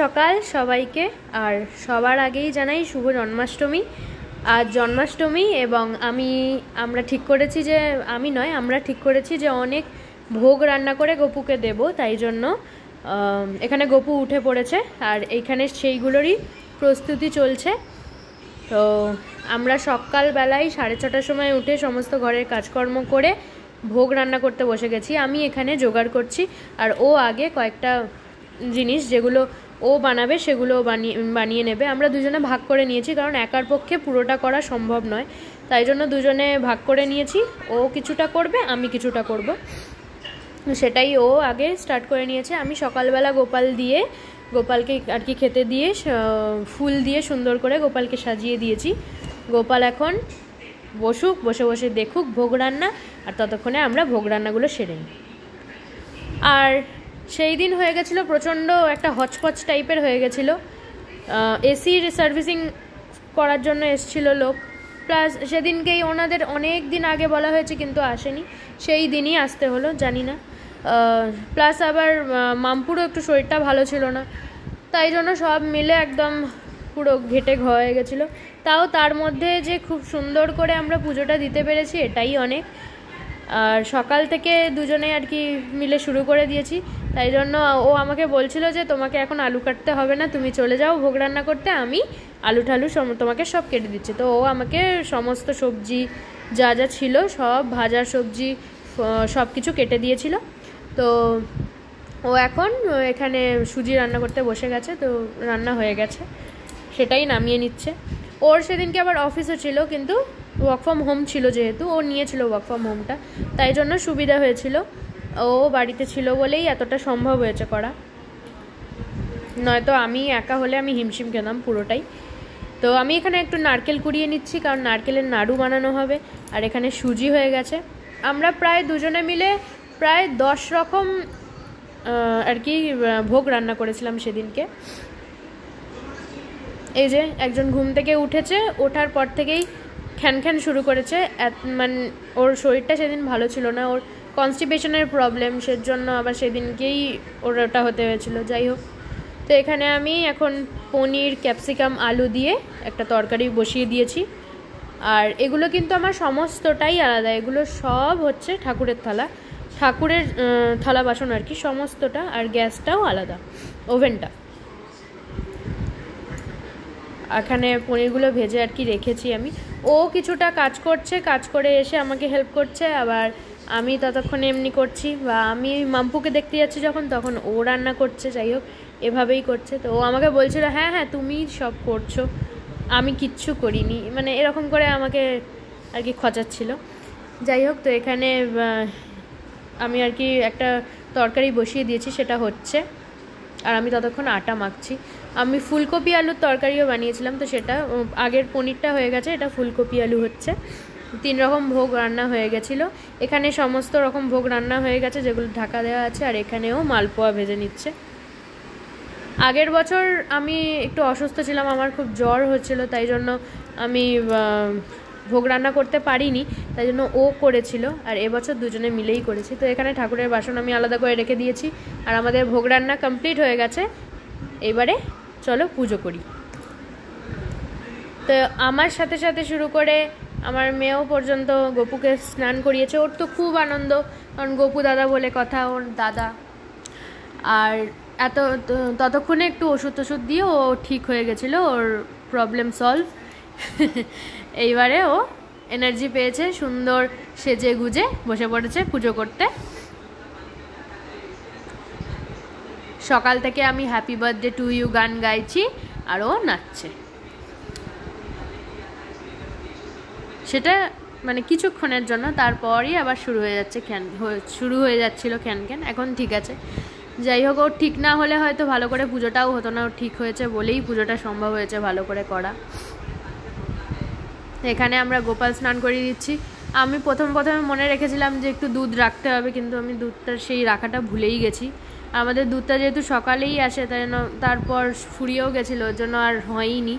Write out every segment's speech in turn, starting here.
সকাল সবাইকে। আর সবার আগেই জানাই শুভ জন্মাষ্টমী। আজ জন্মাষ্টমী এবং আমরা ঠিক করেছি যে আমরা ঠিক করেছি যে অনেক ভোগ রান্না করে গপুকে দেব, তাই জন্য এখানে গপু উঠে পড়েছে আর এইখানে সেইগুলোরই প্রস্তুতি চলছে। তো আমরা সকালবেলায় 6:30টার সময় উঠে সমস্ত ঘরের কাজকর্ম করে ভোগ রান্না করতে বসে গেছি। আমি এখানে জোগাড় করছি আর ও আগে কয়েকটা জিনিস যেগুলো ও বানাবে সেগুলো বানিয়ে নেবে। আমরা দুজনে ভাগ করে নিয়েছি, কারণ একার পক্ষে পুরোটা করা সম্ভব নয়, তাই জন্য দুজনে ভাগ করে নিয়েছি। ও কিছুটা করবে, আমি কিছুটা করব, সেটাই ও আগে স্টার্ট করে নিয়েছে। আমি সকালবেলা গোপালকে আর কি খেতে দিয়ে ফুল দিয়ে সুন্দর করে গোপালকে সাজিয়ে দিয়েছি। গোপাল এখন বসুক, বসে বসে দেখুক ভোগ রান্না, আর ততক্ষণে আমরা ভোগ রান্নাগুলো সেরে নিই। আর সেই দিন হয়ে গেছিলো প্রচণ্ড একটা হচপচ টাইপের হয়ে গেছিলো। এসির সার্ভিসিং করার জন্য এসছিল লোক, প্লাস সেদিনকেই ওনাদের অনেক দিন আগে বলা হয়েছে কিন্তু আসেনি, সেই দিনই আসতে হলো, জানি না। প্লাস আবার মামপুরও একটু শরীরটা ভালো ছিল না, তাই জন্য সব মিলে একদম পুরো ঘেটে হয়ে গেছিলো। তাও তার মধ্যে যে খুব সুন্দর করে আমরা পুজোটা দিতে পেরেছি এটাই অনেক। আর সকাল থেকে দুজনে আর কি মিলে শুরু করে দিয়েছি, তাই জন্য ও আমাকে বলছিল যে তোমাকে এখন আলু কাটতে হবে না, তুমি চলে যাও ভোগ রান্না করতে, আমি আলু ঠালু তোমাকে সব কেটে দিচ্ছি। তো ও আমাকে সমস্ত সবজি যা যা ছিল সব ভাজার সবজি সব কিছু কেটে দিয়েছিল। তো ও এখন এখানে সুজি রান্না করতে বসে গেছে, তো রান্না হয়ে গেছে, সেটাই নামিয়ে নিচ্ছে। ওর সেদিনকে আবার অফিসও ছিল, কিন্তু ওয়ার্ক ফ্রম হোম ছিল, যেহেতু ও নিয়েছিল ওয়ার্ক ফ্রম হোমটা, তাই জন্য সুবিধা হয়েছিল। ও বাড়িতে ছিল বলেই এতটা সম্ভব হয়েছে করা, নয়তো আমি একা হলে আমি হিমশিম খেতাম পুরোটাই। তো আমি এখানে একটু নারকেল কুড়িয়ে নিচ্ছি, কারণ নারকেলের নাড়ু বানানো হবে। আর এখানে সুজি হয়ে গেছে। আমরা প্রায় দুজনে মিলে প্রায় 10 রকম আর কি ভোগ রান্না করেছিলাম সেদিনকে। এই যে একজন ঘুম থেকে উঠেছে, ওঠার পর থেকেই খ্যান শুরু করেছে। মানে ওর শরীরটা সেদিন ভালো ছিল না, ওর কনস্টিপেশনের প্রবলেম, সেজন্য আবার সেদিনকেই ওর ওটা হতে হয়েছিল। যাই হোক, তো এখানে আমি এখন পনির, ক্যাপসিকাম, আলু দিয়ে একটা তরকারি বসিয়ে দিয়েছি। আর এগুলো কিন্তু আমার সমস্তটাই আলাদা, এগুলো সব হচ্ছে ঠাকুরের থালা বাসন আর কি, সমস্তটা। আর গ্যাসটাও আলাদা, ওভেনটা। এখানে পনিরগুলো ভেজে আর কি রেখেছি আমি। ও কিছুটা কাজ করছে, কাজ করে এসে আমাকে হেল্প করছে, আবার আমি ততক্ষণে এমনি করছি, বা আমি মাম্পুকে দেখতে যাচ্ছি যখন, তখন ও রান্না করছে। যাই হোক, এভাবেই করছে। তো ও আমাকে বলছিল হ্যাঁ তুমি সব করছো, আমি কিচ্ছু করিনি, মানে এরকম করে আমাকে আর কি খচাচ্ছিল। যাই হোক, তো এখানে আমি আর কি একটা তরকারি বসিয়ে দিয়েছি, সেটা হচ্ছে। আর আমি ততক্ষণ আটা মাখছি। আমি ফুলকপি আলুর তরকারিও বানিয়েছিলাম, তো সেটা আগের পনিরটা হয়ে গেছে, এটা ফুলকপি আলু হচ্ছে। 3 রকম ভোগ রান্না হয়ে গেছিলো। এখানে সমস্ত রকম ভোগ রান্না হয়ে গেছে, যেগুলো ঢাকা দেওয়া আছে। আর এখানেও মালপোয়া ভেজে নিচ্ছে। আগের বছর আমি একটু অসুস্থ ছিলাম, আমার খুব জ্বর হচ্ছিল, তাই জন্য আমি ভোগ রান্না করতে পারিনি, তাই জন্য ও করেছিল। আর এবছর দুজনে মিলেই করেছি। তো এখানে ঠাকুরের বাসন আমি আলাদা করে রেখে দিয়েছি, আর আমাদের ভোগ রান্না কমপ্লিট হয়ে গেছে। এবারে চলো পুজো করি। তো আমার সাথে সাথে শুরু করে আমার মেয়েও পর্যন্ত গপুকে স্নান করিয়েছে। ওর তো খুব আনন্দ, কারণ গপু দাদা বলে কথা, ওর দাদা। আর ততক্ষণে একটু ওষুধ দিয়ে ও ঠিক হয়ে গেছিলো, ওর প্রবলেম সলভ। এইবারে ও এনার্জি পেয়েছে, সুন্দর সেজে গুজে বসে পড়েছে পুজো করতে। সকাল থেকে আমি হ্যাপি বার্থডে টু ইউ গান গাইছি, আর ও নাচছে। সেটা মানে কিছুক্ষণের জন্য, তারপরই আবার শুরু হয়ে যাচ্ছিল খ্যান। এখন ঠিক আছে। যাই হোক, ওর ঠিক না হলে হয়তো ভালো করে পুজোটাও হতো না। ওর ঠিক হয়েছে বলেই পুজোটা সম্ভব হয়েছে ভালো করে করা। এখানে আমরা গোপাল স্নান করিয়ে দিচ্ছি। আমি প্রথমে মনে রেখেছিলাম যে একটু দুধ রাখতে হবে, কিন্তু আমি দুধটা সেই রাখাটা ভুলেই গেছি। আমাদের দুধটা যেহেতু সকালেই আসে, তাই জন্য তারপর ফুরিয়েও গেছিলো, ওর জন্য আর হয়নি।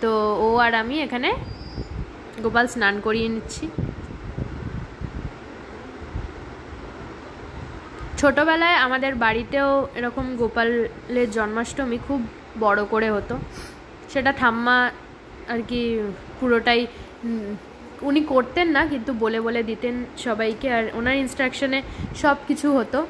তো ও আর আমি এখানে গোপাল স্নান করিয়ে নিচ্ছি। ছোটোবেলায় আমাদের বাড়িতেও এরকম গোপালের জন্মাষ্টমী খুব বড় করে হতো। সেটা ঠাম্মা আর কি পুরোটাই উনি করতেন না, কিন্তু বলে বলে দিতেন সবাইকে, আর ওনার ইনস্ট্রাকশনে সব কিছু হতো।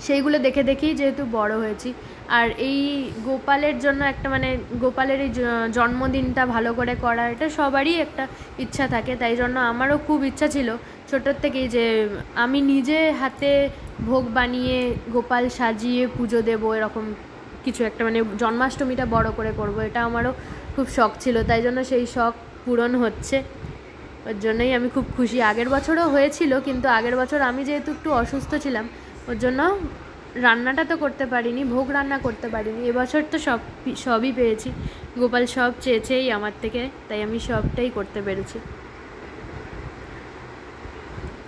সেইগুলো দেখে দেখেই যেহেতু বড় হয়েছি। আর এই গোপালের জন্য একটা মানে গোপালের এই জন্মদিনটা ভালো করে করা, এটা সবারই একটা ইচ্ছা থাকে। তাই জন্য আমারও খুব ইচ্ছা ছিল ছোটোর থেকেই যে আমি নিজে হাতে ভোগ বানিয়ে গোপাল সাজিয়ে পুজো দেবো, এরকম কিছু একটা মানে জন্মাষ্টমীটা বড় করে করব, এটা আমারও খুব শখ ছিল। তাই জন্য সেই শখ পূরণ হচ্ছে, ওর জন্যই আমি খুব খুশি। আগের বছরও হয়েছিল, কিন্তু আগের বছর আমি যেহেতু একটু অসুস্থ ছিলাম ওর জন্য রান্নাটা তো করতে পারিনি, ভোগ রান্না করতে পারিনি। এবছর তো সবই পেয়েছি, গোপাল সব চেয়েছেই আমার থেকে, তাই আমি সবটাই করতে পেরেছি।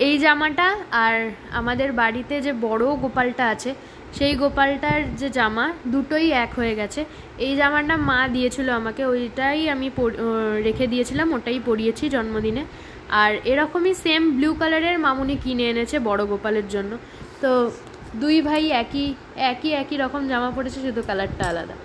এই জামাটা আর আমাদের বাড়িতে যে বড় গোপালটা আছে সেই গোপালটার যে জামা দুটোই এক হয়ে গেছে। এই জামাটা মা দিয়েছিল আমাকে, ওইটাই আমি রেখে দিয়েছিলাম, ওটাই পরিয়েছি জন্মদিনে। আর এরকমই সেম ব্লু কালারের মামুনি কিনে এনেছে বড় গোপালের জন্য। তো দুই ভাই একই রকম জামা পরেছে, শুধু কালারটা আলাদা।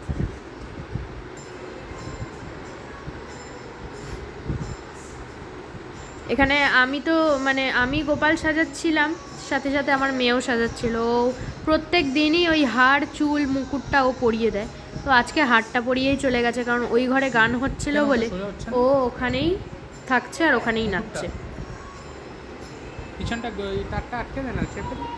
এখানে আমি তো মানে আমি গোপাল সাজাচ্ছিলাম, সাথে সাথে আমার মেয়েও সাজাচ্ছিল। ও প্রত্যেক দিনই ওই হাড় চুল মুকুটটা ও পরিয়ে দেয়। তো আজকে হাড়টা পরিয়েই চলে গেছে, কারণ ওই ঘরে গান হচ্ছিল বলে ও ওখানেই থাকছে আর ওখানেই নাচছে। পিছনটা তারটা আটকে দেন না, চেপে দিন।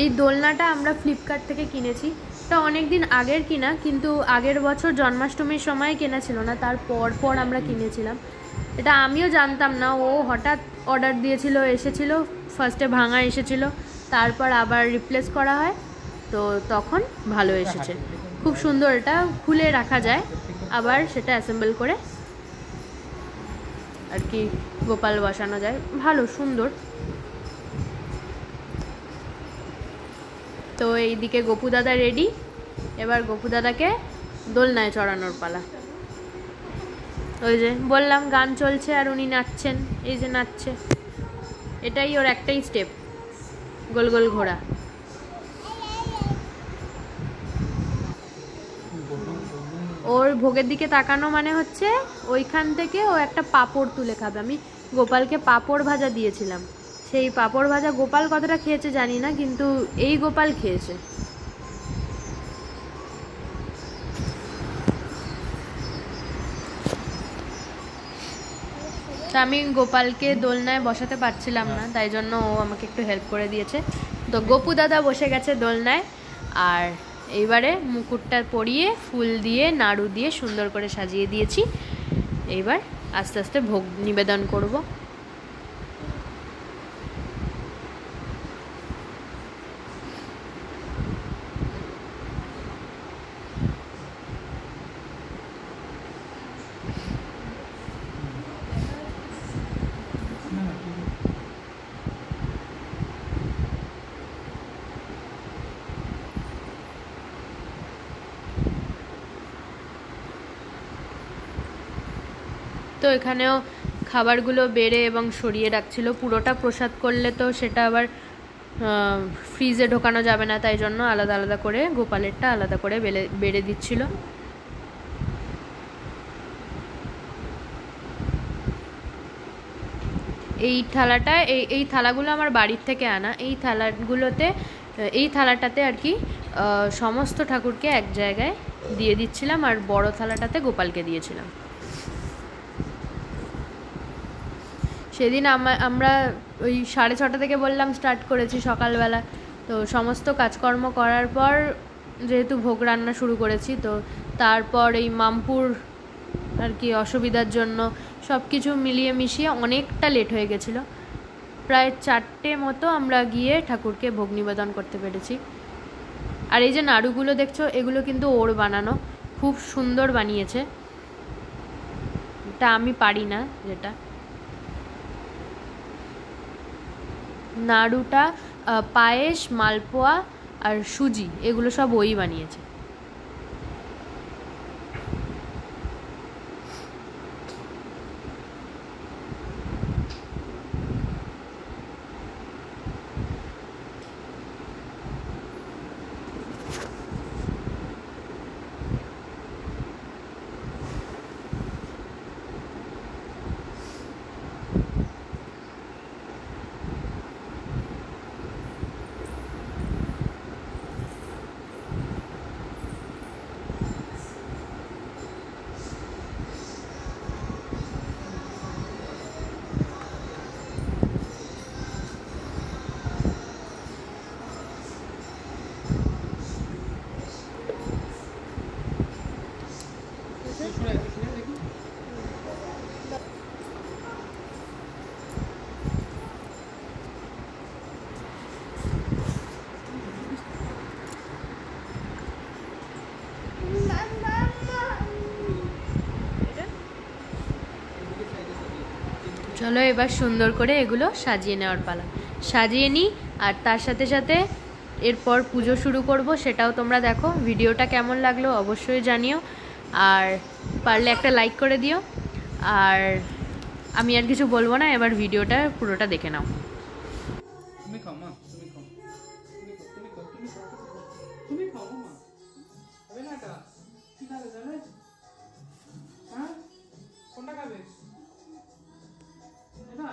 এই দোলনাটা আমরা ফ্লিপকার্ট থেকে কিনেছি। এটা অনেক দিন আগের কিনা, কিন্তু আগের বছর জন্মাষ্টমীর সময় কেনা ছিল না, তার পর আমরা কিনেছিলাম। এটা আমিও জানতাম না, ও হঠাৎ অর্ডার দিয়েছিল, এসেছিল, ফার্স্টে ভাঙা এসেছিল, তারপর আবার রিপ্লেস করা হয়, তো তখন ভালো এসেছে। খুব সুন্দর, এটা খুলে রাখা যায়, আবার সেটা অ্যাসেম্বল করে আর কি গোপাল বসানো যায়, ভালো সুন্দর। তো এইদিকে গোপু দাদা রেডি, এবার গোপু দাদাকে দোলনায় চড়ানোর পালা। ওই যে বললাম গান চলছে আর উনি নাচছেন, এই যে নাচছে, এটাই ওর একটাই স্টেপ, গোল গোল ঘোরা। ওর ভোগের দিকে তাকানো মানে হচ্ছে ওইখান থেকে ও একটা পাঁপড় তুলে খাবে। আমি গোপালকে পাঁপড় ভাজা দিয়েছিলাম, সেই পাঁপড় ভাজা গোপাল কতটা খেয়েছে জানি না, কিন্তু এই গোপাল খেয়েছে। তা আমি গোপালকে দোলনায় বসাতে পারছিলাম না, তাই জন্য ও আমাকে একটু হেল্প করে দিয়েছে। তো গোপু দাদা বসে গেছে দোলনায়, আর এইবারে মুকুটটা পরিয়ে ফুল দিয়ে নাড়ু দিয়ে সুন্দর করে সাজিয়ে দিয়েছি। এইবার আস্তে আস্তে ভোগ নিবেদন করব। তো এখানেও খাবারগুলো বেড়ে এবং সরিয়ে রাখছিল। পুরোটা প্রসাদ করলে তো সেটা আবার ফ্রিজে ঢোকানো যাবে না, তাই জন্য আলাদা আলাদা করে গোপালেরটা আলাদা করে বেড়ে দিচ্ছিল। এই থালাটা এই থালাগুলো আমার বাড়ির থেকে আনা। এই থালাটাতে আর কি সমস্ত ঠাকুরকে এক জায়গায় দিয়ে দিচ্ছিলাম, আর বড় থালাটাতে গোপালকে দিয়েছিলাম। সেদিন আমরা ওই 6:30 থেকে বললাম স্টার্ট করেছি সকালবেলা। তো সমস্ত কাজকর্ম করার পর যেহেতু ভোগ রান্না শুরু করেছি, তো তারপর এই মামপুর আর কি অসুবিধার জন্য সব কিছু মিলিয়ে মিশিয়ে অনেকটা লেট হয়ে গেছিলো। প্রায় 4টে মতো আমরা গিয়ে ঠাকুরকে ভোগ নিবেদন করতে পেরেছি। আর এই যে নাড়ুগুলো দেখছো, এগুলো কিন্তু ওর বানানো, খুব সুন্দর বানিয়েছে। এটা আমি পারি না, যেটা নাড়ুটা পায়েস, মালপোয়া আর সুজি, এগুলো সব ওই বানিয়েছে। চলো এবার সুন্দর করে এগুলো সাজিয়ে নেওয়ার পালা। সাজিয়ে নিই, আর তার সাথে সাথে এরপর পুজো শুরু করব, সেটাও তোমরা দেখো। ভিডিওটা কেমন লাগলো অবশ্যই জানিও, আর পারলে একটা লাইক করে দিও। আর আমি আর কিছু বলবো না, এবার ভিডিওটা পুরোটা দেখে নাও। তুমি খাও মা, তুমি খাও, তুমি খাও মা। হবে না এটা? কি খাবে জানে? হ্যাঁ, কোনটা খাবে? এটা